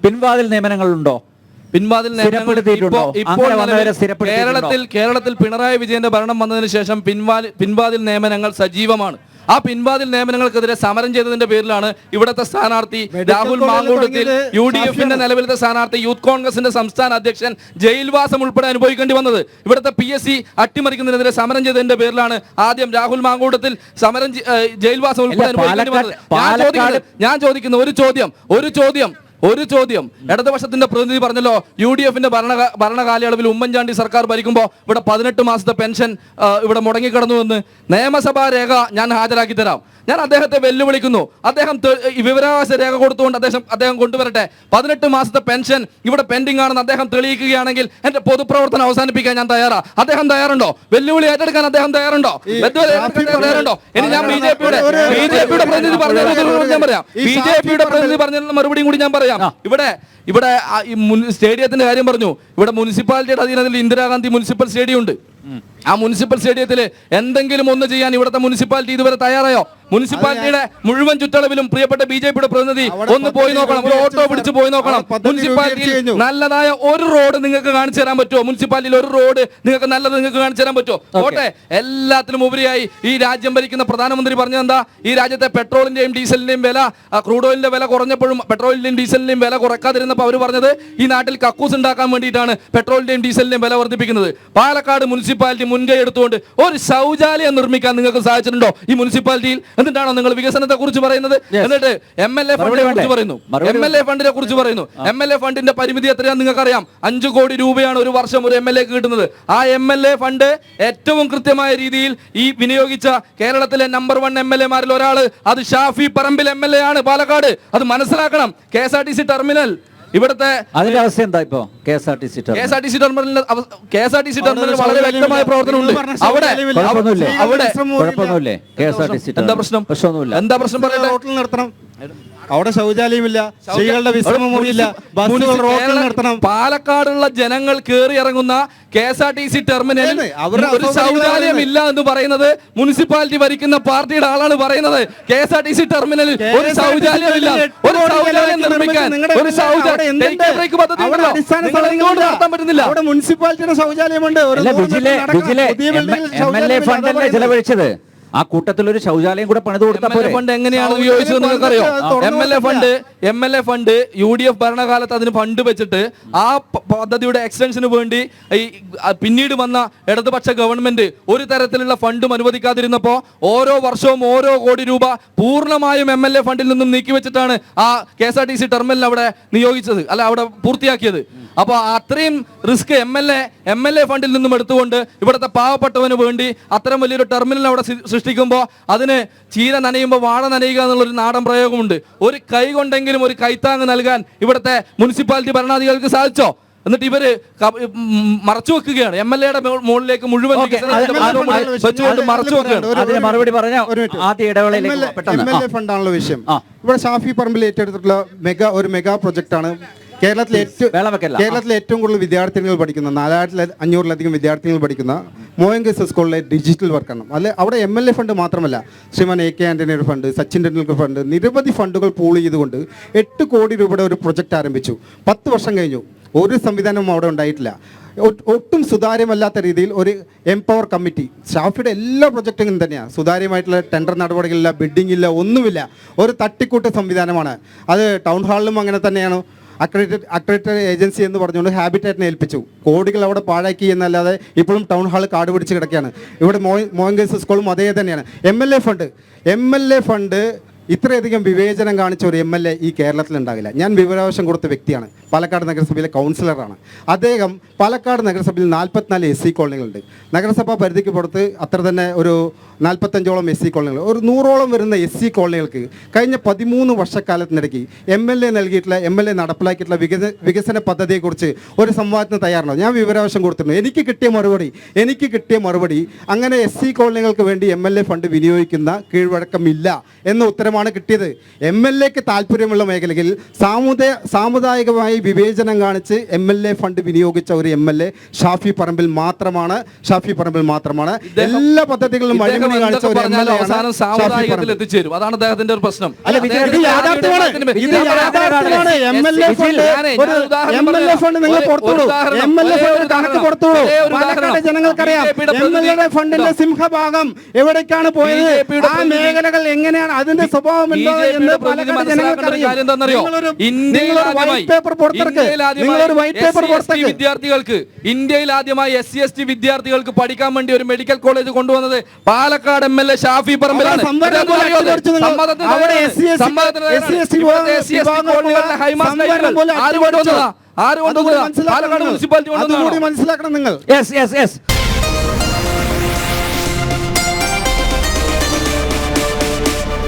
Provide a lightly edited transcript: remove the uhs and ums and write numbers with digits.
പിൻവാതിൽ നിയമനങ്ങളുണ്ടോ? പിൻവാതിൽ കേരളത്തിൽ പിണറായി വിജയന്റെ ഭരണം വന്നതിന് ശേഷം പിൻവാതിൽ നിയമനങ്ങൾ സജീവമാണ്. ആ പിൻവാതിൽ നിയമനങ്ങൾക്കെതിരെ സമരം ചെയ്തതിന്റെ പേരിലാണ് ഇവിടുത്തെ സ്ഥാനാർത്ഥി രാഹുൽ മാങ്കൂട്ടത്തിൽ UDFന്റെ നിലവിലത്തെ സ്ഥാനാർത്ഥി യൂത്ത് കോൺഗ്രസിന്റെ സംസ്ഥാന അധ്യക്ഷൻ ജയിൽവാസം ഉൾപ്പെടെ അനുഭവിക്കേണ്ടി വന്നത്. ഇവിടുത്തെ PSC അട്ടിമറിക്കുന്നതിനെതിരെ സമരം ചെയ്തതിന്റെ പേരിലാണ് ആദ്യം രാഹുൽ മാങ്കൂട്ടത്തിൽ ജയിൽവാസം ഉൾപ്പെടെ അനുഭവിക്കേണ്ടി വന്നത്. ഞാൻ ചോദിക്കുന്ന ഒരു ചോദ്യം ഇടതുപക്ഷത്തിന്റെ പ്രതിനിധി പറഞ്ഞല്ലോ, UDFന്റെ ഭരണകാലയളവിൽ ഉമ്മൻചാണ്ടി സർക്കാർ ഭരിക്കുമ്പോൾ ഇവിടെ 18 മാസത്തെ പെൻഷൻ ഇവിടെ മുടങ്ങിക്കിടന്നുവെന്ന് നിയമസഭാ രേഖ ഞാൻ ഹാജരാക്കി തരാം. ഞാൻ അദ്ദേഹത്തെ വെല്ലുവിളിക്കുന്നു. അദ്ദേഹം വിവരാവകാശ രേഖ കൊടുത്തുകൊണ്ട് അദ്ദേഹം കൊണ്ടുവരട്ടെ. 18 മാസത്തെ പെൻഷൻ ഇവിടെ പെൻഡിംഗ് ആണെന്ന് അദ്ദേഹം തെളിയിക്കുകയാണെങ്കിൽ എന്റെ പൊതുപ്രവർത്തനം അവസാനിപ്പിക്കാൻ ഞാൻ തയ്യാറാ. അദ്ദേഹം തയ്യാറുണ്ടോ? വെല്ലുവിളി ഏറ്റെടുക്കാൻ അദ്ദേഹം തയ്യാറുണ്ടോ? ഇനി ഞാൻ BJPയുടെ പ്രതിനിധി പറഞ്ഞ മറുപടിയും കൂടി ഞാൻ പറയാം. ഇവിടെ സ്റ്റേഡിയത്തിന്റെ കാര്യം പറഞ്ഞു. ഇവിടെ മുനിസിപ്പാലിറ്റിയുടെ അധീനത്തിൽ ഇന്ദിരാഗാന്ധി മുനിസിപ്പൽ സ്റ്റേഡിയം ഉണ്ട്. ആ മുനിസിപ്പൽ സ്റ്റേഡിയത്തിൽ എന്തെങ്കിലും ഒന്ന് ചെയ്യാൻ ഇവിടുത്തെ മുനിസിപ്പാലിറ്റി ഇതുവരെ തയ്യാറായോ? മുനിസിപ്പാലിറ്റിയുടെ മുഴുവൻ ചുറ്റളവിലും പ്രിയപ്പെട്ട BJPയുടെ പ്രതിനിധി ഒന്ന് പോയി നോക്കണം, ഒരു ഓട്ടോ പിടിച്ച് പോയി നോക്കണം. മുനിസിപ്പാലിറ്റിയിൽ നല്ലതായ ഒരു റോഡ് നിങ്ങൾക്ക് കാണിച്ചു തരാൻ പറ്റുമോ? മുനിസിപ്പാലിറ്റിയിൽ ഒരു റോഡ് നിങ്ങൾക്ക് കാണിച്ചു തരാൻ പറ്റുമോ? ഓട്ടെ, എല്ലാത്തിനും ഉപരിയായി ഈ രാജ്യം ഭരിക്കുന്ന പ്രധാനമന്ത്രി പറഞ്ഞതെന്താ? ഈ രാജ്യത്തെ പെട്രോളിന്റെയും ഡീസലിന്റെയും വില, ക്രൂഡ് ഓയിലിന്റെ വില കുറഞ്ഞപ്പോഴും പെട്രോളിന്റെയും ഡീസലിന്റെയും വില കുറക്കാതിരുന്നപ്പോൾ അവർ പറഞ്ഞത് ഈ നാട്ടിൽ കക്കൂസ് ഉണ്ടാക്കാൻ വേണ്ടിയിട്ടാണ് പെട്രോളിന്റെയും ഡീസലിന്റെയും വില വർദ്ധിപ്പിക്കുന്നത്. പാലക്കാട് മുനിസിപ്പാലിറ്റി മുൻകൈ എടുത്തുകൊണ്ട് ഒരു ശൗചാലയം നിർമ്മിക്കാൻ നിങ്ങൾക്ക് സാധിച്ചിട്ടുണ്ടോ ഈ മുനിസിപ്പാലിറ്റിയിൽ? എന്നിട്ടാണോ നിങ്ങൾ വികസനത്തെ കുറിച്ച് പറയുന്നത്? എന്നിട്ട് MLA ഫണ്ടിനെ കുറിച്ച് പറയുന്നു. MLA ഫണ്ടിനെ കുറിച്ച് പറയുന്നു. MLA ഫണ്ടിന്റെ പരിമിതി എത്രയാണെന്ന് നിങ്ങൾക്കറിയാം. 5 കോടി രൂപയാണ് ഒരു വർഷം ഒരു MLA കിട്ടുന്നത്. ആ MLA ഫണ്ട് ഏറ്റവും കൃത്യമായ രീതിയിൽ ഈ വിനിയോഗിച്ച കേരളത്തിലെ നമ്പർ 1 MLA-മാരിൽ ഒരാള് അത് ഷാഫി പറമ്പിൽ MLA ആണ്, പാലക്കാട്. അത് മനസ്സിലാക്കണം. KSRTC ടെർമിനൽ ഇവിടുത്തെ അതിന്റെ അവസ്ഥ എന്താ? ഇപ്പോ KSRTC ടെർമിനൽ വളരെ വ്യക്തമായ പ്രവർത്തനമുണ്ട്. എന്താ പ്രശ്നം പറയട്ടെ? അവിടെ ശൗചാലയമില്ല, സ്ത്രീകളുടെ വിശ്രമ മുറിയില്ല, ബസ്സുകൾ റോഡിൽ നിർത്തണം. പാലക്കാടുള്ള ജനങ്ങൾ കയറി ഇറങ്ങുന്ന KSRTC ടെർമിനലിൽ ഒരു ശൗചാലയം ഇല്ല എന്ന് പറയുന്നത് മുനിസിപ്പാലിറ്റി ഭരിക്കുന്ന പാർട്ടിയുടെ ആളാണ് പറയുന്നത്. KSRTC ടെർമിനലിൽ ഒരു ശൗചാലയം ഇല്ല. ഒരു ശൗചാലയം നിർമ്മിക്കാൻ ഒരു നടത്താൻ പറ്റുന്നില്ല. അവിടെ മുനിസിപ്പാലിറ്റിയുടെ ശൗചാലയമുണ്ട്. MLA ഫണ്ടല്ലേ ചെലവഴിച്ചത്? ആ കൂട്ടത്തിൽ ഒരു ശൗചാലയം കൂടെ പണിത് കൊടുത്തപ്പോൾ ഫണ്ട് എങ്ങനെയാണ് ഉപയോഗിച്ചത് നിങ്ങൾക്കറിയോ? MLA ഫണ്ട് UDF ഭരണകാലത്ത് അതിന് ഫണ്ട് വെച്ചിട്ട് ആ പദ്ധതിയുടെ എക്സ്റ്റൻഷന് വേണ്ടി പിന്നീട് വന്ന ഇടതുപക്ഷ ഗവൺമെന്റ് ഒരു തരത്തിലുള്ള ഫണ്ടും അനുവദിക്കാതിരുന്നപ്പോൾ ഓരോ വർഷവും ഓരോ കോടി രൂപ പൂർണ്ണമായും MLA ഫണ്ടിൽ നിന്നും നീക്കിവെച്ചിട്ടാണ് ആ KSRTC ടെർമിനൽ അവിടെ നിയോഗിച്ചത്, അല്ല അവിടെ പൂർത്തിയാക്കിയത്. അപ്പോൾ അത്രയും റിസ്ക് MLA ഫണ്ടിൽ നിന്നും എടുത്തുകൊണ്ട് ഇവിടുത്തെ പാവപ്പെട്ടവന് വേണ്ടി അത്തരം വലിയൊരു ടെർമിനൽ അവിടെ സൃഷ്ടിക്കുമ്പോൾ അതിന് ചീര നനയുമ്പോൾ വാഴ നനയുക എന്നുള്ളൊരു നാടൻ പ്രയോഗമുണ്ട്. ഒരു കൈ കൊണ്ടെങ്കിലും ഒരു കൈത്താങ് നൽകാൻ ഇവിടുത്തെ മുനിസിപ്പാലിറ്റി ഭരണാധികാരികൾക്ക് സാധിച്ചോ? എന്നിട്ട് ഇവര് മറച്ചു വെക്കുകയാണ്. MLA-യുടെ മുകളിലേക്ക് മുഴുവൻ മറച്ചു വെക്കുകയാണ്. മറുപടി പറഞ്ഞ ആദ്യ ഇടവേളയിലേക്ക് MLA ഫണ്ടാണല്ലോ വിഷയം. ഇവിടെ ഷാഫി പറമ്പിൽ ഏറ്റെടുത്തിട്ടുള്ള ഒരു മെഗാ പ്രൊജക്ട് ആണ്. കേരളത്തിലെ ഏറ്റവും കൂടുതൽ വിദ്യാർത്ഥികൾ പഠിക്കുന്ന 4500-ലധികം വിദ്യാർത്ഥികൾ പഠിക്കുന്ന മോയങ്കസ് സ്കൂളിലെ ഡിജിറ്റൽ വർക്കാണ്. അവിടെ MLA ഫണ്ട് മാത്രമല്ല, ശ്രീമാൻ AK ആന്റണിയുടെ ഫണ്ട്, സച്ചിൻ ടെണ്ടുൽക്കർ ഫണ്ട്, നിരവധി ഫണ്ടുകൾ പൂൾ ചെയ്തുകൊണ്ട് 8 കോടി രൂപയുടെ ഒരു പ്രൊജക്ട് ആരംഭിച്ചു. 10 വർഷം കഴിഞ്ഞു, ഒരു സംവിധാനവും അവിടെ ഉണ്ടായിട്ടില്ല. ഒട്ടും സുതാര്യമല്ലാത്ത രീതിയിൽ ഒരു എംപവർ കമ്മിറ്റി. ഷാഫിയുടെ എല്ലാ പ്രൊജക്റ്റും തന്നെയാണ്. സുതാര്യമായിട്ടുള്ള ടെൻഡർ നടപടികളില്ല, ബിഡിംഗ് ഇല്ല, ഒന്നുമില്ല. ഒരു തട്ടിക്കൂട്ട് സംവിധാനമാണ് അത്. ടൗൺ ഹാളിലും അങ്ങനെ തന്നെയാണ്. അക്രഡിറ്റഡ് ഏജൻസി എന്ന് പറഞ്ഞുകൊണ്ട് ഹാബിറ്റാറ്റിനെ ഏൽപ്പിച്ചു. കോടികൾ അവിടെ പാഴാക്കി എന്നല്ലാതെ ഇപ്പോഴും ടൗൺ ഹാൾ കാട് പിടിച്ച് കിടക്കുകയാണ്. ഇവിടെ മോയങ്കേഴ്സ് സ്കൂളും അതേ തന്നെയാണ്. MLA ഫണ്ട് ഇത്രയധികം വിവേചനം കാണിച്ച ഒരു MLA ഈ കേരളത്തിൽ ഉണ്ടാകില്ല. ഞാൻ വിവരാവകാശം കൊടുത്ത വ്യക്തിയാണ്. പാലക്കാട് നഗരസഭയിലെ കൗൺസിലറാണ്. അദ്ദേഹം പാലക്കാട് നഗരസഭയിൽ 44 SC കോളനികളുണ്ട്. നഗരസഭാ പരിധിക്ക് പുറത്ത് അത്ര തന്നെ ഒരു 45ഓളം SC കോളനികൾ, ഒരു 100ഓളം വരുന്ന SC കോളനികൾക്ക് കഴിഞ്ഞ 13 വർഷക്കാലത്തിനിടയ്ക്ക് MLA നടപ്പിലാക്കിയിട്ടുള്ള വികസന പദ്ധതിയെക്കുറിച്ച് ഒരു സംവാദത്തിന് തയ്യാറാണോ? ഞാൻ വിവരാവകാശം കൊടുത്തിട്ടുണ്ട്. എനിക്ക് കിട്ടിയ മറുപടി അങ്ങനെ SC കോളനികൾക്ക് വേണ്ടി MLA ഫണ്ട് വിനിയോഗിക്കുന്ന കീഴ്വഴക്കമില്ല എന്ന ഉത്തരമാണ് കിട്ടിയത്. MLAക്ക് താല്പര്യമുള്ള മേഖലയിൽ സാമുദായികമായി വിവേചനം കാണിച്ച് MLA ഫണ്ട് വിനിയോഗിച്ച ഒരു MLA ഷാഫി പറമ്പിൽ മാത്രമാണ്. എല്ലാ പദ്ധതികളിലും കള്ളപ്പണി കാണിച്ച എന്തൊക്കെ ഒരു പറഞ്ഞാലും MLA ആണ് അവസാനം ഷാഫി സാമുദായികത്തിൽ പറമ്പിൽ. എത്തിച്ചേരും. അതാണ് അദ്ദേഹത്തിന്റെ ഒരു പ്രശ്നം. അല്ല, ഇത് യാഥാർത്ഥ്യമാണ്. ഇത് യാഥാർത്ഥ്യമാണ്. MLA ഫണ്ട് നിങ്ങൾ കൊടുത്തോളൂ. MLA ഫണ്ട് കണക്ക് കൊടുത്തോളൂ. പാലക്കാട് ജനങ്ങൾക്കറിയാം MLA ഫണ്ടിന്റെ സിംഹഭാഗം എവിടേക്കാണ് പോയത്, ആ മേഖലകൾ എങ്ങനെയാണ്, അതിന്റെ സ്വഭാവം എന്താ എന്ന് പാലക്കാട് ജനങ്ങൾക്കറിയാം. നിങ്ങളൊരു വൈറ്റ് പേപ്പർ പുറത്തിറക്ക്. നിങ്ങളൊരു വൈറ്റ് പേപ്പർ പുറത്തിറക്ക്. വിദ്യാർത്ഥികൾക്ക് ഇന്ത്യയിൽ ആദ്യമായി SC/ST വിദ്യാർത്ഥികൾക്ക് പഠിക്കാൻ വേണ്ടി ഒരു മെഡിക്കൽ കോളേജ് കൊണ്ടുവന്നത് പാലക്കാട് MLA ഷാഫി പറമ്പിലാണ്. സംവരണം പോലെ അട്ടിമറിച്ചു നിങ്ങൾ. അവിടെ SC/ST വിഭാഗങ്ങൾക്ക് സംവരണം പോലെ ആര് കൊണ്ടുവന്നതാ? പാലക്കാട് മുനിസിപ്പാലിറ്റി അതുകൂടി മനസ്സിലാക്കണം നിങ്ങൾ. Yes yes yes